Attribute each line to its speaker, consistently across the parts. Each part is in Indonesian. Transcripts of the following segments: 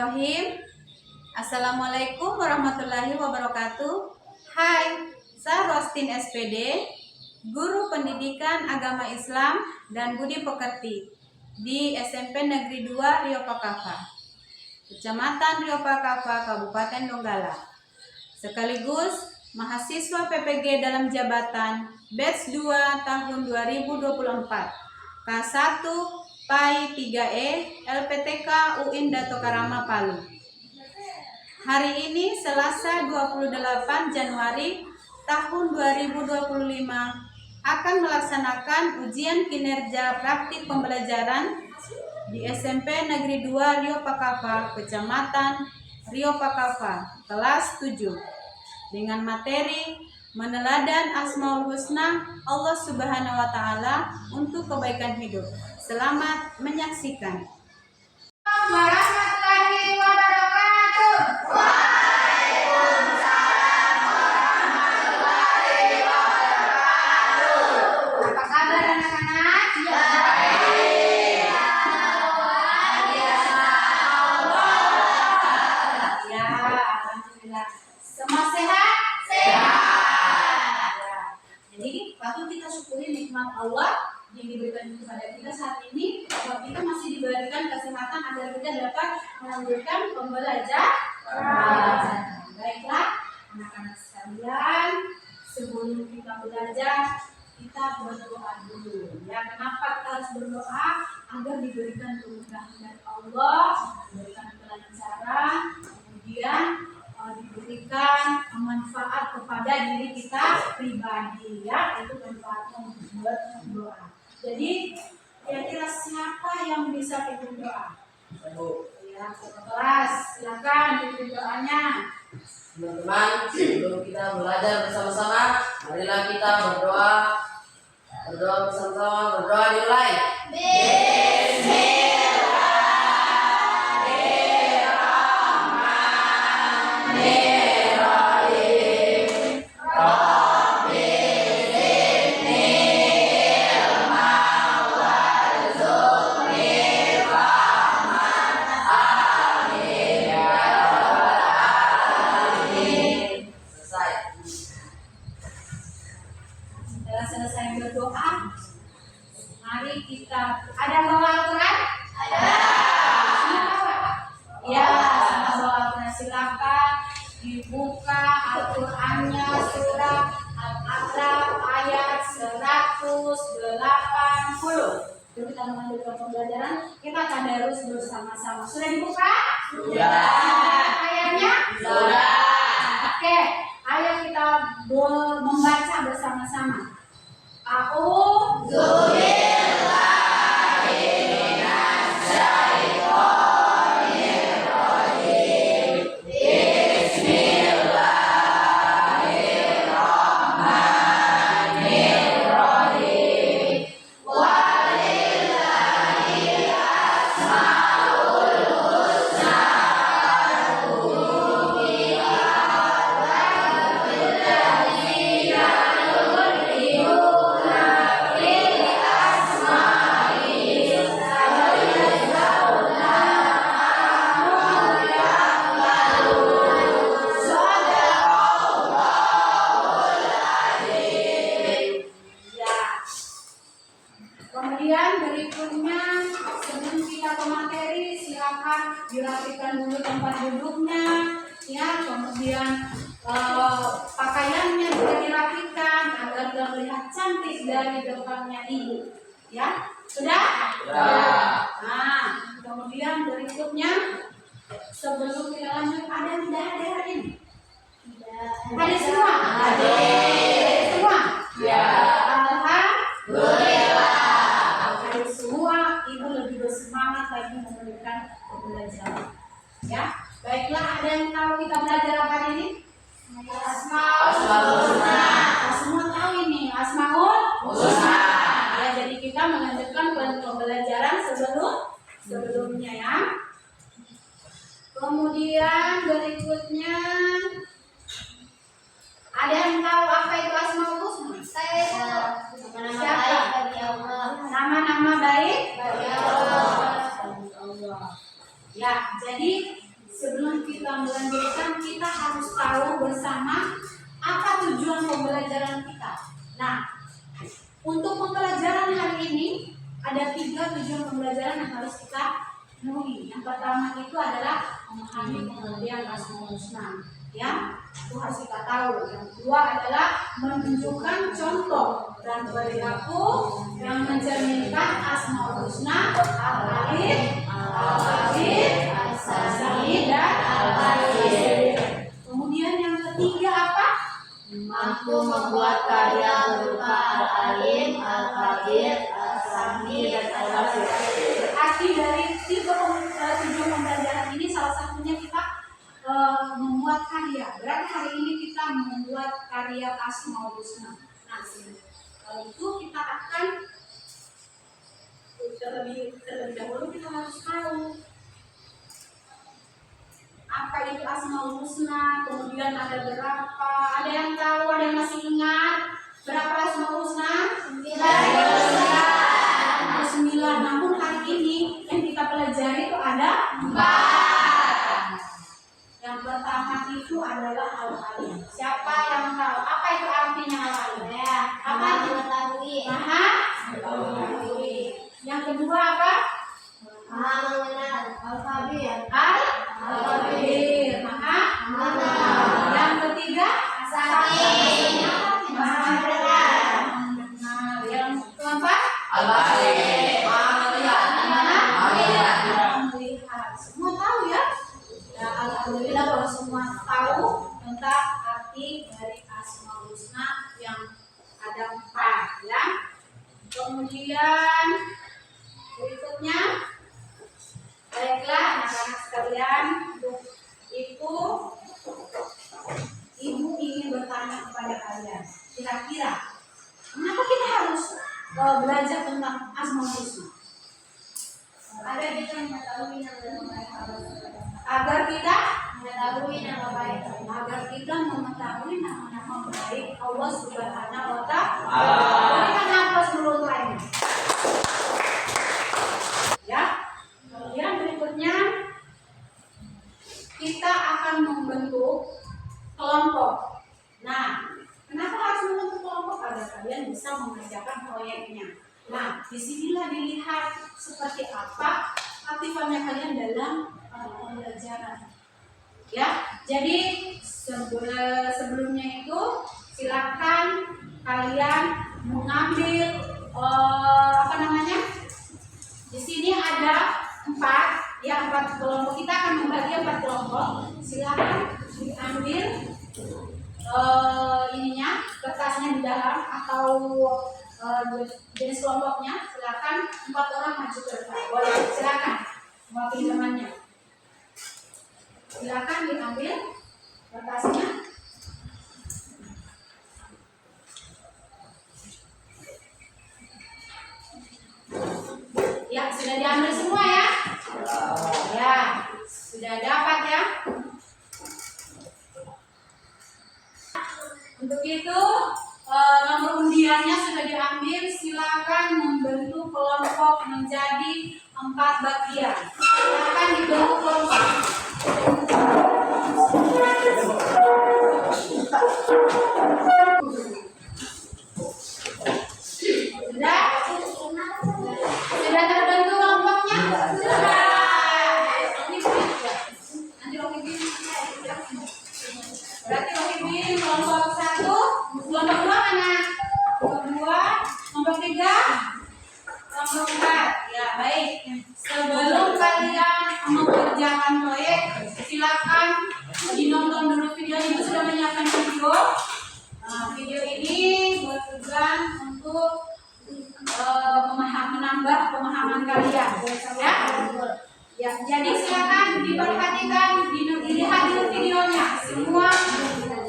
Speaker 1: Bismillahirrahmanirrahim. Assalamualaikum warahmatullahi wabarakatuh. Hai, saya Rostin SPD, Guru Pendidikan Agama Islam dan Budi Pekerti di SMP Negeri 2 Rio Pakapa, Kecamatan Rio Pakapa, Kabupaten Donggala. Sekaligus mahasiswa PPG dalam jabatan Batch 2 tahun 2024, K1 PAI 3E LPTK UIN Dato Karama Palu. Hari ini Selasa 28 Januari tahun 2025 akan melaksanakan ujian kinerja praktik pembelajaran di SMP Negeri 2 Rio Pakapa, Kecamatan Rio Pakapa, kelas 7 dengan materi meneladan Asmaul Husna Allah Subhanahu wa Ta'ala untuk kebaikan hidup. Selamat menyaksikan. Warahmatullahi wabarakatuh. Waalaikumsalam warahmatullahi wabarakatuh. Apa kabar anak-anak? Baik. Ya, alhamdulillah. Semua sehat? Sehat. Jadi patut kita syukuri nikmat Allah yang diberikan kepada kita saat ini, bahwa kita masih diberikan kesehatan agar kita dapat melanjutkan pembelajaran. Baiklah, anak-anak sekalian, sebelum kita belajar, kita berdoa dulu. Ya, kenapa kita harus berdoa? Agar diberikan kemudahan dari Allah, diberikan kelancaran, kemudian diberikan manfaat kepada diri kita pribadi, ya, itu manfaatnya membuat doa. Jadi kira-kira siapa yang bisa pimpin doa? Ya, kelas, silakan pimpin doanya.
Speaker 2: Teman-teman, sebelum kita belajar bersama-sama, marilah kita berdoa. Berdoa bersama-sama, berdoa dimulai.
Speaker 1: Setelah selesai berdoa, mari kita ada bawa Al-Quran? Ada. Ya, sama bawa Al-Quran, silakan dibuka Al-Qurannya surah Al-A'raf ayat 180. Jadi kita melanjutkan pembelajaran, kita tadarus bersama-sama. Sudah dibuka?
Speaker 2: Sudah.
Speaker 1: Ayatnya?
Speaker 2: Sudah.
Speaker 1: Oke, ayo kita membaca bersama-sama. Kemudian berikutnya, sebelum kita ke materi, silakan dirapikan dulu tempat duduknya, ya. Kemudian pakaiannya juga dirapikan agar terlihat cantik dari depannya ibu, ya. Sudah?
Speaker 2: Sudah.
Speaker 1: Nah, kemudian berikutnya, sebelum kita lanjut, ada yang tidak ada hari ini? Ada semua? Ada semua? Ya. Alhamdulillah. Semua ibu lebih bersemangat lagi memberikan pembelajaran. Ya, baiklah, ada yang tahu kita belajar apa hari ini? Asmaul Husna. Semua tahu ini Asmaul Husna. Ya, jadi kita melanjutkan pembelajaran sebelumnya, ya. Kemudian berikutnya, ada yang tahu apa itu Asmaul Husna? Nama-nama baik bagi Allah. Ya, jadi sebelum kita melanjutkan kita harus tahu bersama apa tujuan pembelajaran kita. Nah, untuk pembelajaran hari ini ada 3 tujuan pembelajaran yang harus kita penuhi. Yang pertama itu adalah memahami pengertian Asmaul Husna, ya, itu harus kita tahu. Yang kedua adalah menunjukkan contoh dan perilaku yang mencerminkan Asmaul Husna, Al-Alim, Al-Qadir, Al-Sami, dan Al-Basir. Kemudian yang ketiga apa?
Speaker 3: Mampu membuat karya berupa Al-Alim, Al-Qadir, Al-Sami, dan Al-Basir.
Speaker 1: Arti dari 3 tujuan pembelajaran ini salah satunya kita membuat karya. Berarti hari ini kita membuat karya Asmaul Husna. Nah, setelah itu kita akan terlebih dahulu kita harus tahu apa itu Asmaul Husna, kemudian ada berapa, ada yang tahu, ada yang masih ingat berapa Asmaul Husna? 9. Namun hari ini yang kita pelajari itu ada 4. Yang pertama itu adalah Al-Alim. Siapa yang tahu apa itu artinya Al-Alim?
Speaker 3: Ya,
Speaker 1: Apa itu?
Speaker 3: mengetahui,
Speaker 1: Maha mengetahui. Yang kedua apa?
Speaker 3: maha mengenal, Al-Qadir,
Speaker 1: Al-Qadir. Maha mengenal. Yang ketiga
Speaker 3: Sami, maha mendengar,
Speaker 1: mengenal. Yang keempat
Speaker 2: Al-Basir, Maha melihat.
Speaker 1: melihat. Semua tahu ya? Ya, alhamdulillah kalau semua tahu tentang arti dari Asmaul Husna yang ada 4 ya. Kemudian berikutnya, baiklah anak-anak sekalian, untuk itu ibu ingin bertanya kepada kalian, kira-kira kenapa kita harus belajar tentang Asmaul Husna?
Speaker 3: agar kita mengetahui nama baik Allah.
Speaker 1: Agar kita
Speaker 3: Mengetahui nama baik
Speaker 1: nama baik Allah Subhanahu wa Ta'ala. Berikan nafas dulu lainnya. Ya. Kemudian berikutnya kita akan membentuk kelompok. Nah, kenapa harus membentuk kelompok? Agar kalian bisa mengerjakan proyeknya. Nah, disinilah dilihat seperti apa aktifannya kalian dalam pembelajaran. Ya, jadi sebelumnya itu silakan kalian mengambil di sini ada 4 kelompok. Kita akan membagi 4 kelompok. Silakan diambil kertasnya di dalam atau jenis kelompoknya. Silakan 4 orang maju ke depan. Boleh, silakan mewakili temannya. Silakan diambil kertasnya. Ya, sudah diambil semua ya? Ya, sudah dapat ya? Untuk itu, nomor undiannya sudah diambil. Silakan membentuk kelompok menjadi 4 bagian. Silakan dibentuk kelompok. Sudah terbentuk kelompoknya? Sudah. Nanti Rocky Bin. Berarti Rocky Bin kelompok 1, kelompok 2 mana? Kelompok 2, kelompok 3, kelompok 4. Ya, baik. Sebelum kalian mengerjakan proyek, silakan dinonton dulu video. Ibu sudah menyiapkan video. Video ini bertujuan untuk menambah pemahaman kalian, ya. Ya, jadi silakan diperhatikan, dilihat dulu videonya. Semua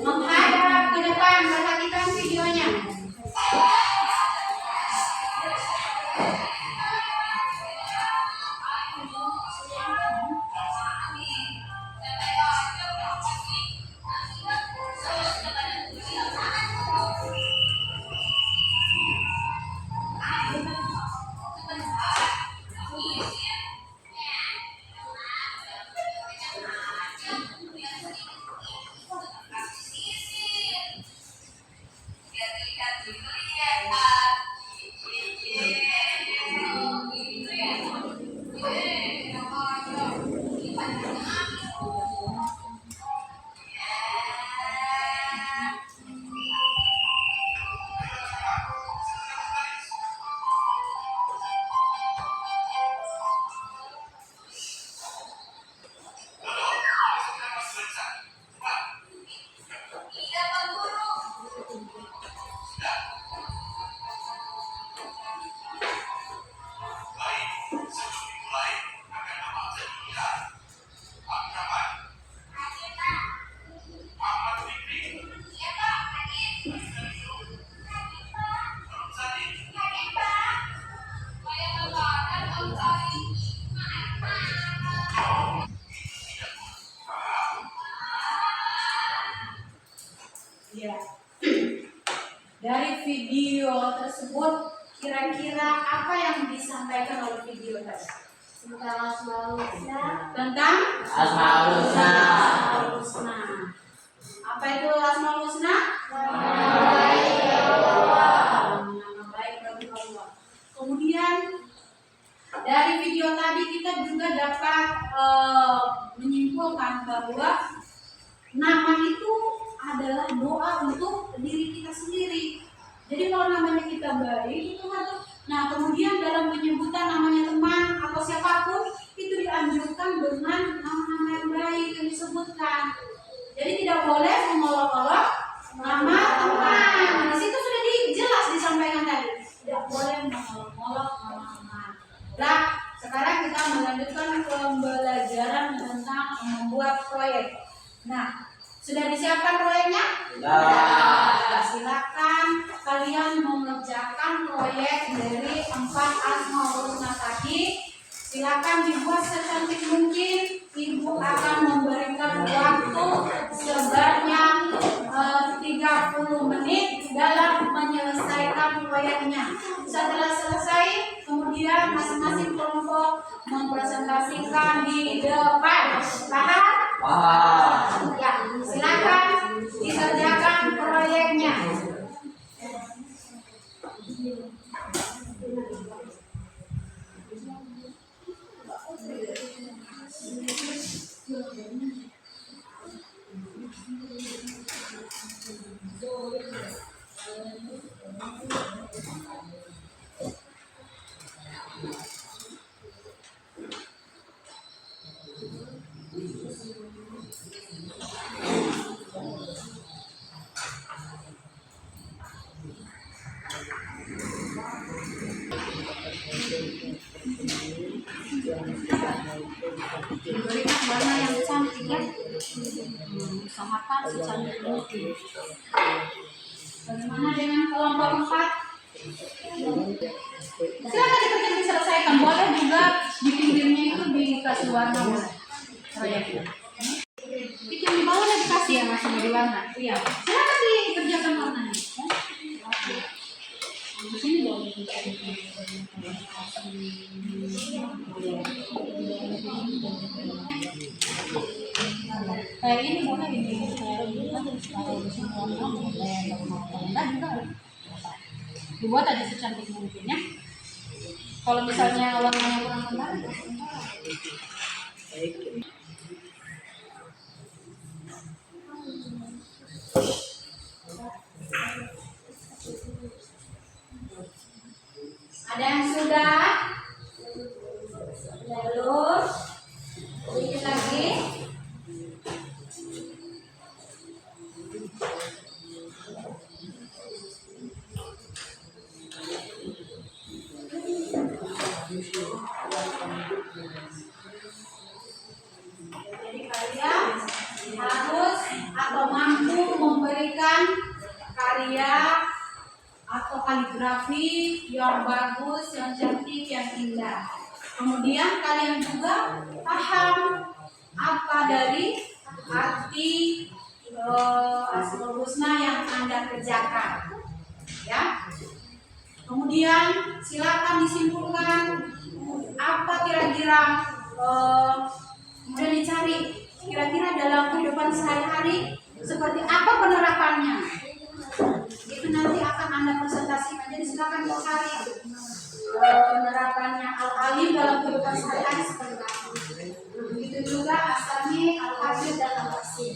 Speaker 1: menghadap ke depan, perhatikan videonya. kalau video tadi?
Speaker 3: Tentang Asmaul Husna.
Speaker 1: Tentang
Speaker 2: Asmaul Husna.
Speaker 1: Asmaul Husna. Apa itu Asmaul Husna? Nama baik bagi Allah. Kemudian dari video tadi kita juga dapat menyimpulkan bahwa nama itu adalah doa untuk diri kita sendiri. Jadi kalau namanya kita baik itu harus. Nah kemudian dalam penyebutan namanya teman atau siapapun itu dianjurkan dengan nama-nama yang baik yang disebutkan. Jadi tidak boleh mengolok-olok nama teman. Di situ sudah jelas disampaikan tadi. Tidak boleh mengolok-olok nama teman. Nah sekarang kita melanjutkan pembelajaran tentang membuat proyek. Nah sudah disiapkan proyeknya?
Speaker 2: Sudah.
Speaker 1: Silakan kalian mengerjakan proyek dari 4 Asmaul Husna tadi. Silakan dibuat secantik mungkin. Ibu akan memberikan waktu sebanyak 30 menit dalam menyelesaikan proyeknya. Setelah selesai, kemudian masing-masing kelompok mempresentasikan di depan. Paham?
Speaker 2: Paham.
Speaker 1: Ya, silakan dikerjakan proyeknya. Berikan warna yang cantik ya. Usahakan secantik mungkin. Bagaimana dengan kelompok 4? Silakan dikerjakan diselesaikan. Boleh juga di pinggirnya itu dikasih warna proyeknya. Itu yang di bawah dikasih ya masih di warna. Iya. Silakan dikerjakan warnanya. Di sini boleh kayak ini boleh ini taruh di sini warna boleh dibuat aja secantik mungkin ya. Kalau misalnya warnanya kurang menarik ada yang sudah lulus sedikit lagi. Jadi kalian harus atau mampu memberikan karya atau kaligrafi yang bagus, yang cantik, yang indah. Kemudian kalian juga paham apa dari arti Asmaul Husna yang Anda kerjakan. Ya. Kemudian silakan disimpulkan apa kira-kira kemudian dicari kira-kira dalam kehidupan sehari-hari seperti apa penerapannya. Itu nanti akan Anda presentasikan. Jadi silakan dicari penerapannya Al-Alim dalam kehidupan sehari-hari seperti apa. Begitu juga Asami, Al-Hafidh dan Al-Basir.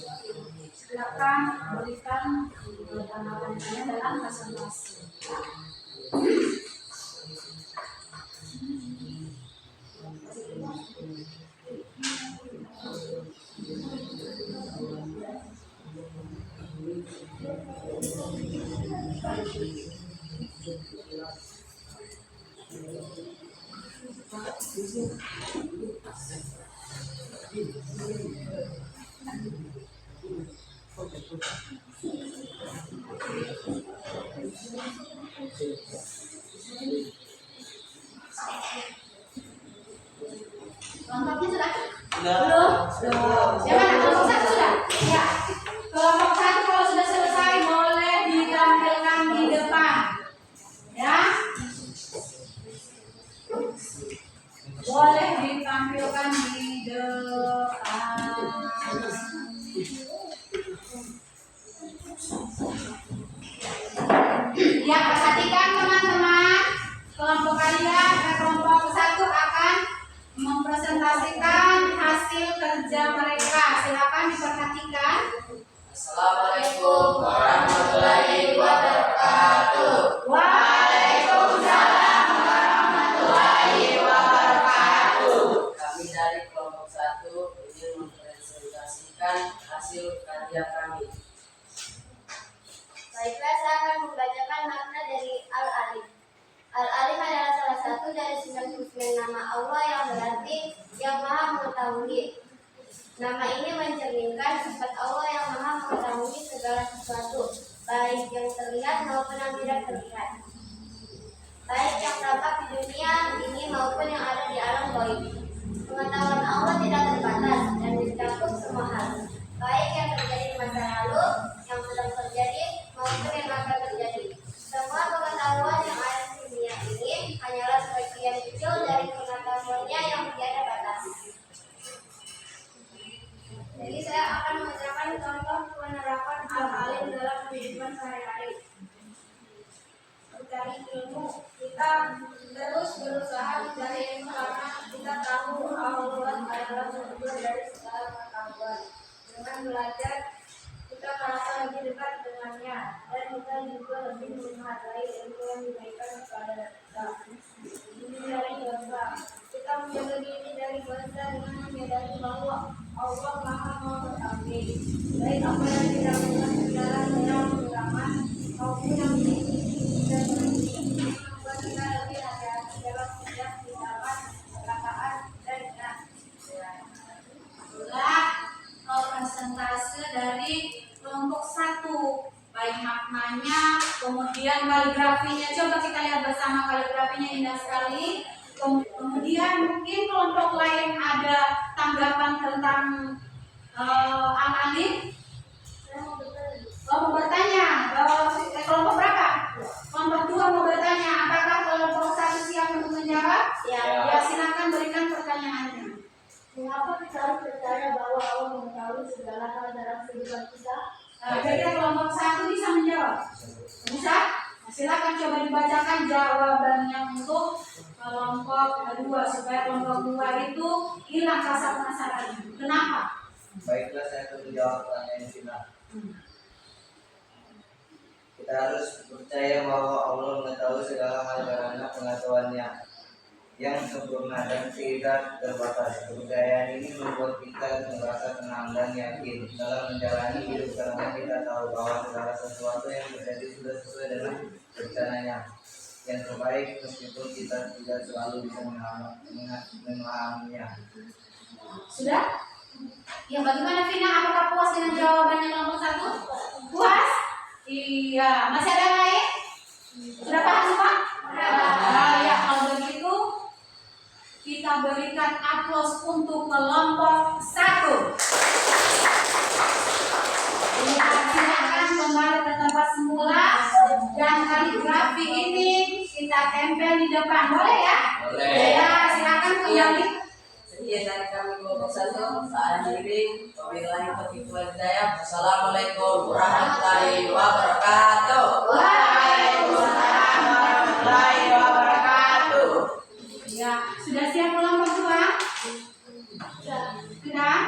Speaker 1: Silakan berikan tanggapannya dalam presentasi. Kelompoknya sudah? Belum? Siapa kelompok 1 sudah? Ya. Kelompok 1 kalau sudah selesai boleh ditampilkan di depan. Ya. Boleh ditampilkan di depan. Ya, perhatikan teman-teman, kelompok kalian kelompok 1 akan mempresentasikan hasil kerja mereka. Silakan diperhatikan.
Speaker 2: Assalamualaikum warahmatullahi wabarakatuh.
Speaker 1: Waalaikumsalam
Speaker 2: warahmatullahi wabarakatuh. Kami dari kelompok 1 ingin mempresentasikan hasil karya kami.
Speaker 3: Baiklah, saya akan membacakan makna dari Al-Alim. Al-Alim adalah salah satu dari 99 nama Allah yang berarti yang maha mengetahui. Nama ini mencerminkan sifat Allah yang maha mengetahui segala sesuatu, baik yang terlihat maupun yang tidak terlihat, baik yang tampak di dunia ini maupun yang ada di alam gaib. Pengetahuan Allah tidak terbatas dan mencakup semua hal, baik yang terjadi di masa lalu, yang sedang terjadi, maupun yang akan terjadi. Semua pengetahuan yang ada di dunia ini hanyalah sebagian kecil dari pengetahuannya yang tiada batas. Jadi saya akan menceritakan contoh penerapan Al-Alim dalam kehidupan sehari-hari. Mencari ilmu, kita terus berusaha mencari ilmu karena kita tahu Allah adalah sumber dari segala pengetahuan. Dengan belajar, kita merasa lebih dekat dengannya dan kita juga lebih menghargai ilmu yang diberikan kepada kita. Ini dari dosa. Kita menjaga diri dari dosa dengan menyadari bahwa Allah Maha Mengetahui, baik apa yang kita lakukan secara mengurangan maupun yang tidak membuat kita lebih hati-hati dalam setiap tindakan, perkataan, dan niat. Itulah persentase dari kelompok 1, baik maknanya, kemudian kaligrafinya. Coba kita lihat bersama, kaligrafinya indah sekali. Kemudian mungkin kelompok lain ada tanggapan tentang Al-Alim. Mau bertanya, kelompok berapa? Kelompok 2 mau bertanya, apakah kelompok 1 siap untuk menjawab? Ya, silakan berikan pertanyaannya. Mengapa kita harus percaya bahwa Allah mengetahui segala hal dalam kehidupan kita? Kira-kira kelompok 1 bisa menjawab? Bisa? Silakan coba dibacakan jawabannya untuk kelompok 2 supaya kelompok 2 itu hilang rasa penasaran. Kenapa?
Speaker 4: Baiklah, saya akan menjawab pertanyaan Sina. Kita harus percaya bahwa Allah mengetahui segala hal karena pengetahuannya yang sempurna dan tidak terbatas. Kepercayaan ini membuat kita merasa tenang dan yakin dalam menjalani hidup karena kita tahu bahwa segala sesuatu yang terjadi sudah sesuai dengan rencananya yang terbaik, meskipun kita tidak selalu bisa memahaminya.
Speaker 1: Sudah? Ya, bagaimana Vina? Apakah puas dengan jawabannya kelompok 1? Puas? Iya. Masih ada yang lain? Sudah paham semua? Ya, kalau begitu kita berikan aplaus untuk kelompok 1. Silakan kembali ke tempat semula dan kaligrafi ini kita tempel di depan, boleh ya?
Speaker 2: Boleh.
Speaker 1: Ya, silakan kembali.
Speaker 2: Sekian dari kami kelompok 1. Saat diri, wabillahi taufiq wal hidayah. Wassalamualaikum warahmatullahi wabarakatuh.
Speaker 1: Waalaikumsalam
Speaker 2: warahmatullahi wabarakatuh.
Speaker 1: Ya, sudah siap kelompok 2? Sudah?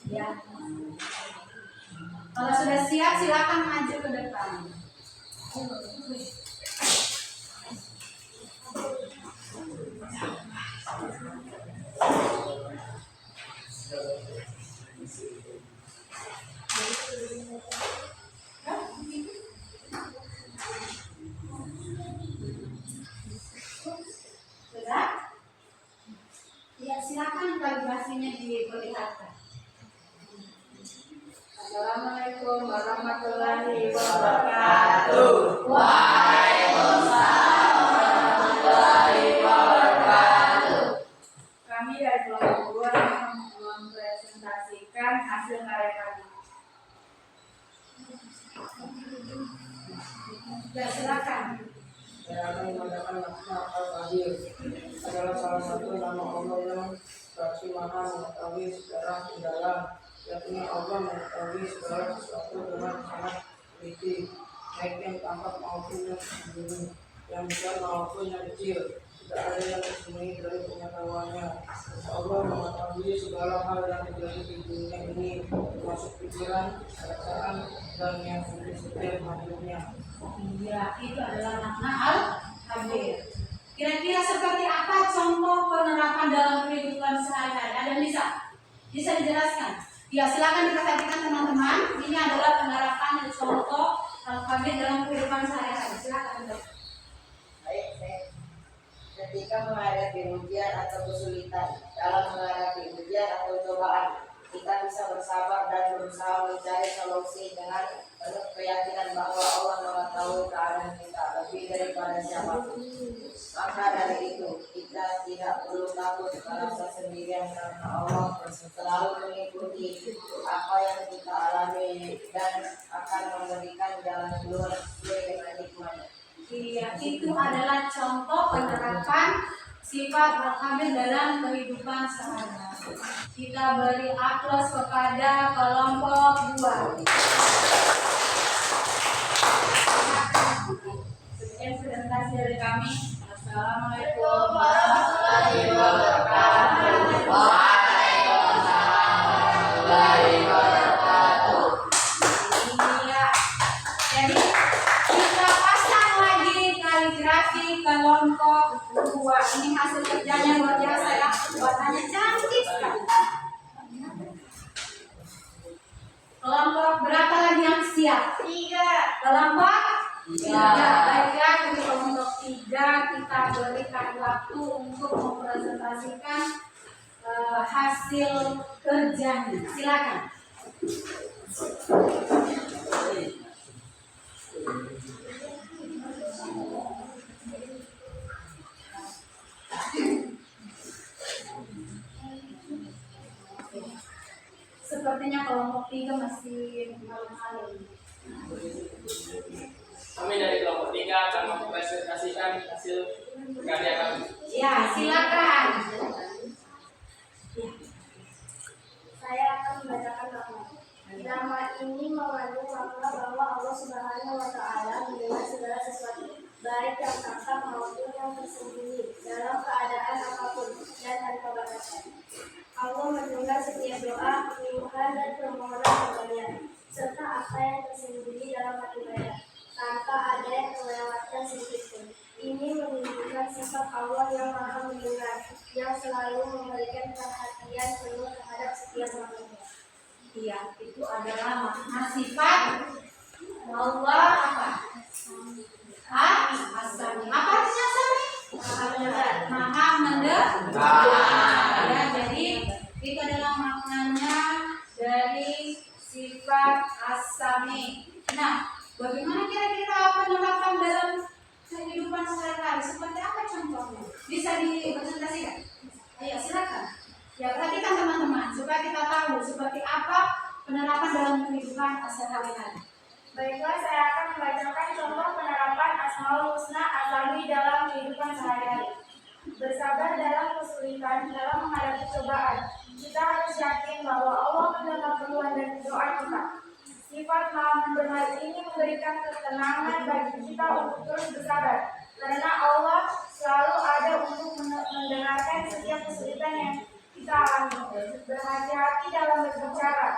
Speaker 1: Ya. Kalau sudah siap, silakan maju ke depan. Sudah? Ya, silakan kalibrasinya diperlihatkan. Assalamualaikum warahmatullahi wabarakatuh.
Speaker 2: Waalaikumsalam warahmatullahi wabarakatuh.
Speaker 1: Kami dari kelompok 2 akan mempresentasikan hasil karya kami. Ya, silakan.
Speaker 2: Saya akan mengadakan makna al-qadir. Pada
Speaker 5: adalah salah satu nama Allah yang berarti Maha mengetahui secara mendalam, yakni Allah mengetahui segala sesuatu dengan sangat teliti, baik yang tampak maupun yang tersembunyi, yang besar maupun yang kecil. Tidak ada yang tersembunyi dari pengetahuannya. Allah mengetahui segala hal yang terjadi di dunia ini, termasuk pikiran, perasaan, dan yang setiap makhluknya.
Speaker 1: Iya, itu adalah makna al-khabir. Kira-kira seperti apa contoh penerapan dalam kehidupan sehari-hari? Ada yang bisa dijelaskan? Ya, silakan diperhatikan teman-teman. Ini adalah penerapan contoh al-khabir dalam kehidupan sehari-hari. Silakan.
Speaker 2: Baik. Ketika menghadapi ujian atau kesulitan, dalam menghadapi ujian atau cobaan, kita bisa bersabar dan berusaha mencari solusi dengan penuh keyakinan bahwa Allah mengetahui keadaan kita lebih daripada siapapun. Maka dari itu, kita tidak perlu takut merasa sendirian karena Allah selalu mengikuti apa yang kita alami dan akan memberikan jalan keluar sesuai dengan hikmahnya.
Speaker 1: Iya, itu adalah contoh penerapan sifat al-khabir dalam kehidupan sehari-hari. Kita beri aplaus kepada kelompok 2. Sekian presentasi dari kami. Assalamualaikum warahmatullahi wabarakatuh. Iya. Jadi kita pasang lagi kaligrafi kelompok 2. Ini hasil kerjanya luar biasa ya. Buatannya cantik sekali. Kelompok berapa lagi yang siap? 3. Kelompok 3. Baiklah, untuk kelompok 3 kita berikan waktu untuk mempresentasikan hasil kerjanya. Silakan. Sepertinya kelompok 3 masih malu-malu.
Speaker 6: Kami dari kelompok 3 akan mempresentasikan hasil karya kami.
Speaker 1: Ya, silakan.
Speaker 3: Saya akan membacakan nama. Nama ini mengandung makna bahwa Allah Subhanahu wa Ta'ala mendengar segala sesuatu, baik yang tampak maupun yang tersembunyi, dalam keadaan apapun dan tanpa batasan. Allah mendengar setiap doa, keluhan, dan permohonan hambanya, serta apa yang tersembunyi dalam hati mereka, tanpa ada yang melewatkan sedikitpun. Ini menunjukkan sifat Allah yang Maha Mendengar, yang selalu memberikan perhatian penuh terhadap setiap makhluknya.
Speaker 1: Iya, itu adalah makna sifat Allah apa? As-Sami. Apa artinya Sami? Maha mendengar. Ya, jadi itu adalah maknanya dari sifat As-Sami. Nah, bagaimana kira-kira penerapan dalam kehidupan sehari-hari? Seperti apa contohnya? Bisa dipresentasikan? Ayo, silakan. Ya, perhatikan teman-teman supaya kita tahu seperti apa penerapan dalam kehidupan sehari-hari.
Speaker 3: Baiklah, saya akan membacakan contoh penerapan Asmaul Husna Azami dalam kehidupan sehari-hari. Bersabar dalam kesulitan, dalam menghadapi cobaan. Kita harus yakin bahwa Allah mendengar keluhan dan doa kita. Sifat Maha Mendengar ini memberikan ketenangan bagi kita untuk terus bersabar, karena Allah selalu ada untuk mendengarkan setiap kesulitan yang kita alami. Berhati-hati dalam berbicara.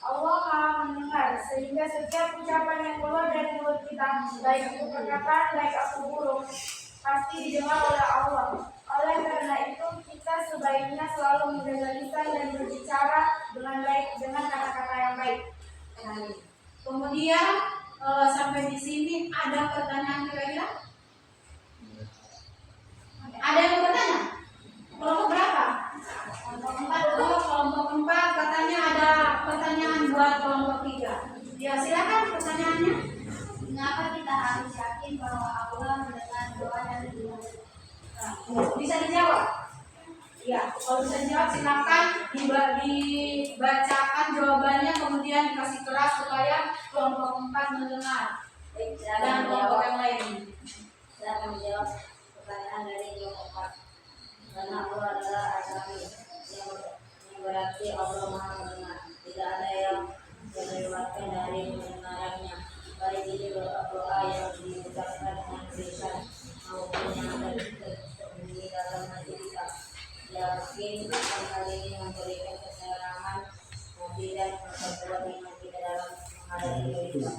Speaker 3: Allah Maha Mendengar, sehingga setiap ucapan yang keluar dari mulut kita, baik itu perkataan baik atau buruk, pasti didengar oleh Allah. Oleh karena itu, kita sebaiknya selalu menjaga lisan dan berbicara dengan baik, dengan kata-kata yang baik.
Speaker 1: Kemudian sampai di sini ada pertanyaan kira-kira? Ada yang bertanya? Kelompok berapa? Kelompok 4. Oh, kelompok 4 katanya ada pertanyaan buat kelompok 3. Ya, silakan pertanyaannya.
Speaker 3: Mengapa kita harus yakin bahwa Allah mendengar doa dan doa?
Speaker 1: Bisa dijawab? Ya, kalau bisa dijawab silakan dibacakan jawabannya, kemudian dikasih keras supaya kelompok 4 mendengar dan kelompok yang lain.
Speaker 2: Saya akan menjawab pertanyaan dari kelompok 4.
Speaker 3: karena Allah adalah Al-Sami yang berarti Allah Maha Mendengar. Tidak ada yang melewatkan dari kebenarannya, baik itu doa yang diucapkan dengan lisan maupun yang tersembunyi dalam hati kita. Yakin akan hal ini memberikan kesenangan hati dan memperkuat iman kita dalam menghadapi berita.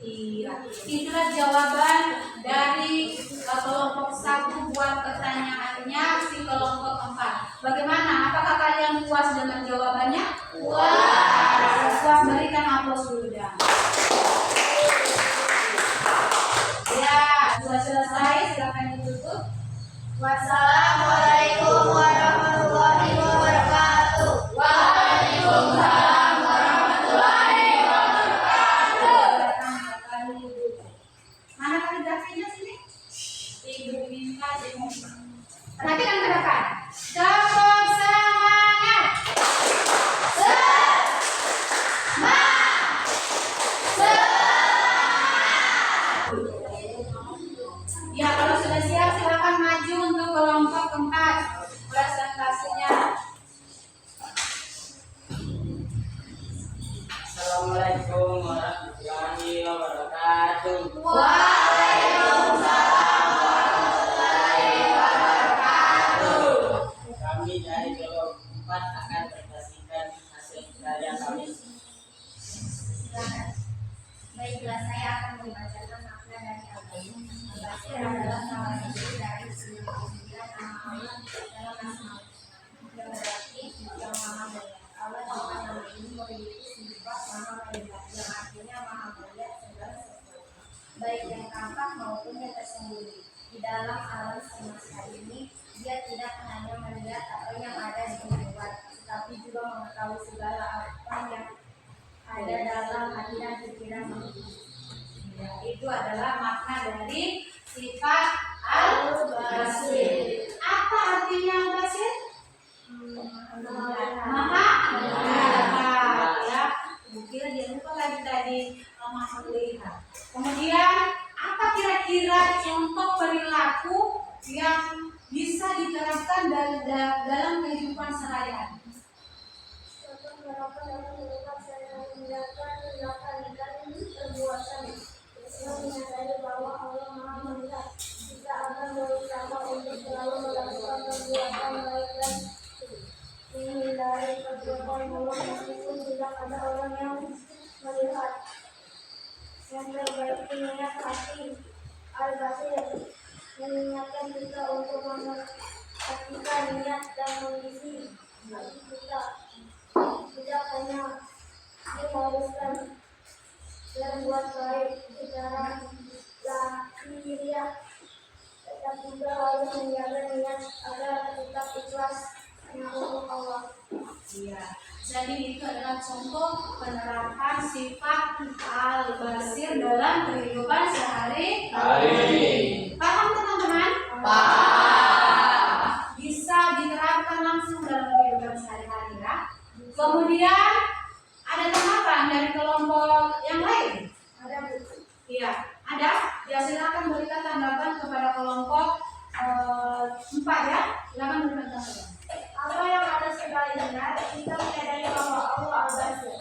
Speaker 1: Iya, itulah jawaban dari kelompok 1 buat pertanyaannya si kelompok 4. Bagaimana? Apakah kalian puas dengan jawabannya? Puas. Puas, berikan aplaus dulu dah. Ya, sudah selesai. Silakan ditutup.
Speaker 3: Wassalamualaikum warahmatullahi wabarakatuh.
Speaker 1: Waalaikumsalam warahmatullahi wabarakatuh. Mana kaligrafinya sini? Ibu minta demo. Perhatikan ke depan. Tepuk semangat. Ya, kalau sudah siap silakan maju untuk kelompok 4 presentasinya.
Speaker 6: Assalamualaikum warahmatullahi wabarakatuh. Kami dari kelompok 4 akan presentasikan hasil karya kami.
Speaker 3: Baiklah, saya akan membacakan makna dari Al-Baqarah. Al-Baqarah adalah salah satu dari 99 nama Allah dalam Asmaul Husna, yang berarti yang Maha Mulia. Allah dengan nama ini memiliki sifat Maha Mulia, yang artinya Maha Mulia segala sesuatu, baik yang tampak maupun yang tersembunyi. Di dalam alam semesta ini, Dia tidak hanya melihat apa yang ada di luar, tetapi juga mengetahui segala apa yang ada dalam hati dan pikiran manusia.
Speaker 1: Ya, itu adalah makna dari sifat Al-Basir. Apa artinya Al-Basir? Maha melihat. Ya, mungkin dia lupa lagi tadi Maha melihat. Kemudian apa kira-kira contoh perilaku yang bisa diterapkan dalam kehidupan sehari-hari?
Speaker 3: Contoh mereka dalam melukat saya meninggalkan tindakan dan perbuatan. Islam menyadari bahwa Allah Maha Melihat. Kita akan berusaha untuk selalu melakukan perbuatan baik dan menghindari perbuatan buruk meskipun tidak ada orang yang melihat. Yang terbaik niat hati. Al-Basir mengingatkan kita untuk memperhatikan niat dan kondisi hati kita. Tidak hanya diharuskan berbuat baik secara lahiriah, tetapi juga harus menjaga niat agar tetap ikhlas untuk Allah.
Speaker 1: Iya. Jadi itu adalah contoh penerapan sifat Al-Basir dalam kehidupan sehari-hari. Paham teman-teman? Paham. Bisa diterapkan langsung dalam kehidupan sehari-hari ya. Kemudian ada tanggapan dari kelompok yang lain?
Speaker 3: Ada Bu.
Speaker 1: Iya, ada. Ya silakan berikan tanggapan kepada kelompok 4 ya. Silakan berikan tanggapan.
Speaker 3: Apa yang ada sebaliknya, kita menyadari bahwa Allah Al-Basir.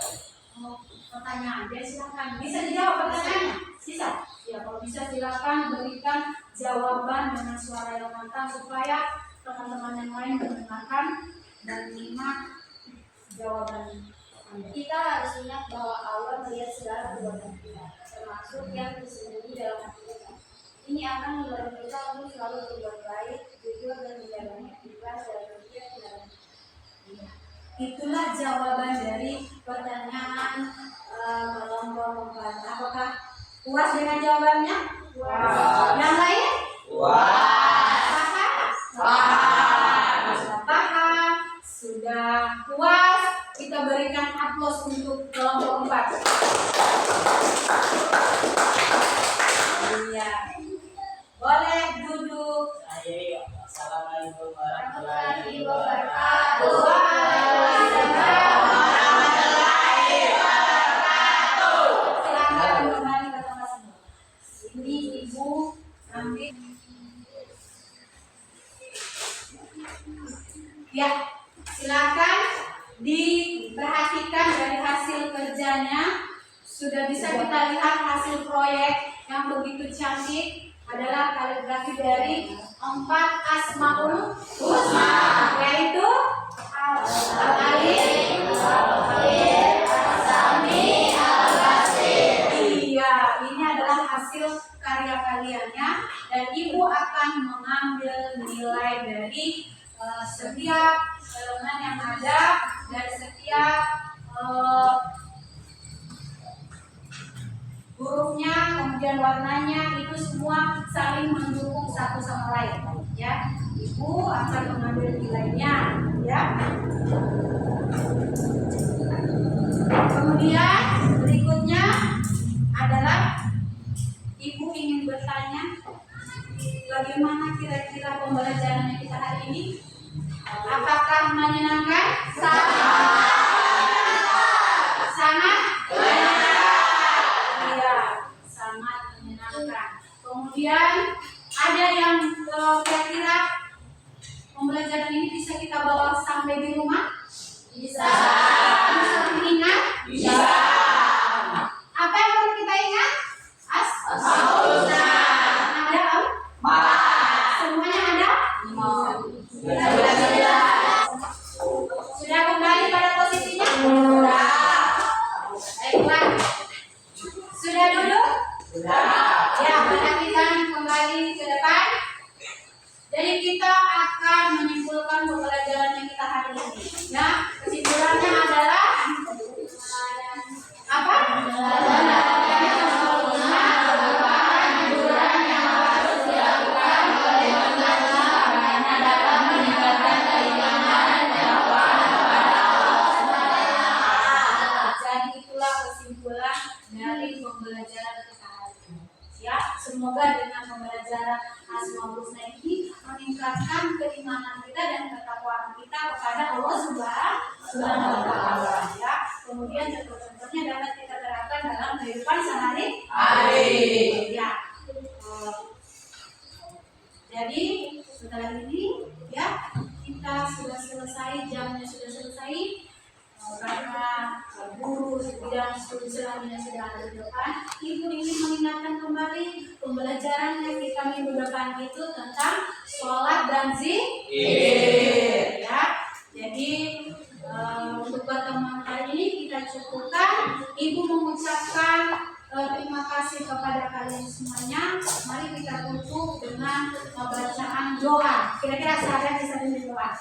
Speaker 1: Pertanyaan, ya silakan. Bisa dijawab pertanyaannya? Bisa. Ya, kalau bisa silakan berikan jawaban dengan suara yang lantang supaya teman-teman yang lain mendengarkan dan menyimak jawaban Anda.
Speaker 3: Kita harus ingat bahwa Allah melihat segala perbuatan kita, termasuk yang tersembunyi dalam hati kita. Ini akan mendorong kita untuk selalu berbuat baik, jujur dan menjaga ikhlas dalam setiap tindakan.
Speaker 1: Itulah jawaban dari pertanyaan kelompok 4. Apakah puas dengan jawabannya?
Speaker 6: Puas.
Speaker 1: Yang lain? Paham? Sudah paham, sudah puas. Kita berikan aplaus untuk kelompok 4. Iya. Boleh duduk.
Speaker 6: Akhirnya, Assalamualaikum
Speaker 3: Warahmatullahi
Speaker 6: warahmatullahi
Speaker 3: wabarakatuh.
Speaker 1: Waalaikumsalam warahmatullahi wabarakatuh. Silakan kembali ke tempat semua. Ini Ibu ambil. Ya, silakan diperhatikan dari hasil kerjanya. Sudah bisa kita lihat hasil proyek yang begitu cantik adalah kaligrafi dari 4 Asmaul Husna, yaitu Al-Alim, Al-Khabir, As-Sami, Al-Basir. Iya, ini adalah hasil karya kaliannya dan ibu akan mengambil nilai dari setiap elemen yang ada dan setiap hurufnya, kemudian warnanya, itu semua saling mendukung satu sama lain. Ya, ibu akan mengambil nilainya. Ya. Kemudian berikutnya adalah ibu ingin bertanya, bagaimana kira-kira pembelajaran kita hari ini? Apakah menyenangkan? Sangat menyenangkan. Iya, sangat menyenangkan. Kemudian ada yang kira-kira pembelajaran ini bisa kita bawa sampai di rumah? Bisa. Bisa diingat? Bisa. Apa yang perlu kita ingat? Asmaul Husna. Ada Om? Semuanya ada? Sudah kembali pada posisinya? Sudah. Baiklah. Sudah duduk? Sudah. Ya, perhatikan kembali ke depan. Jadi kita akan menyimpulkan pembelajaran yang kita hari ini. Ya, kesimpulannya adalah apa? Semoga dengan pembelajaran Asmaul Husna ini meningkatkan keimanan kita dan ketakwaan kita kepada Allah Subhanahu wa Ta'ala. Ya, kemudian contoh-contohnya dapat kita terapkan dalam kehidupan sehari-hari. Ya. Jadi setelah ini ya kita sudah selesai, jamnya sudah selesai. Karena guru bidang studi selanjutnya sudah ada di depan, ibu ingin mengingatkan kembali pembelajaran yang kita minggu depan itu tentang sholat dan zikir. Ya, jadi untuk pertemuan kali ini kita cukupkan. Ibu mengucapkan terima kasih kepada kalian semuanya. Mari kita tutup dengan pembacaan doa. Kira-kira siapa bisa menjadi doa?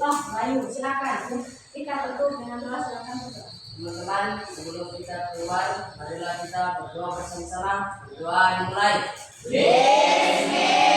Speaker 1: Oh, Bayu, silakan. Kita tutup dengan doa, silakan berdoa.
Speaker 2: Teman-teman, sebelum kita keluar, marilah kita berdoa bersama-sama. Doa dimulai. Bismillah.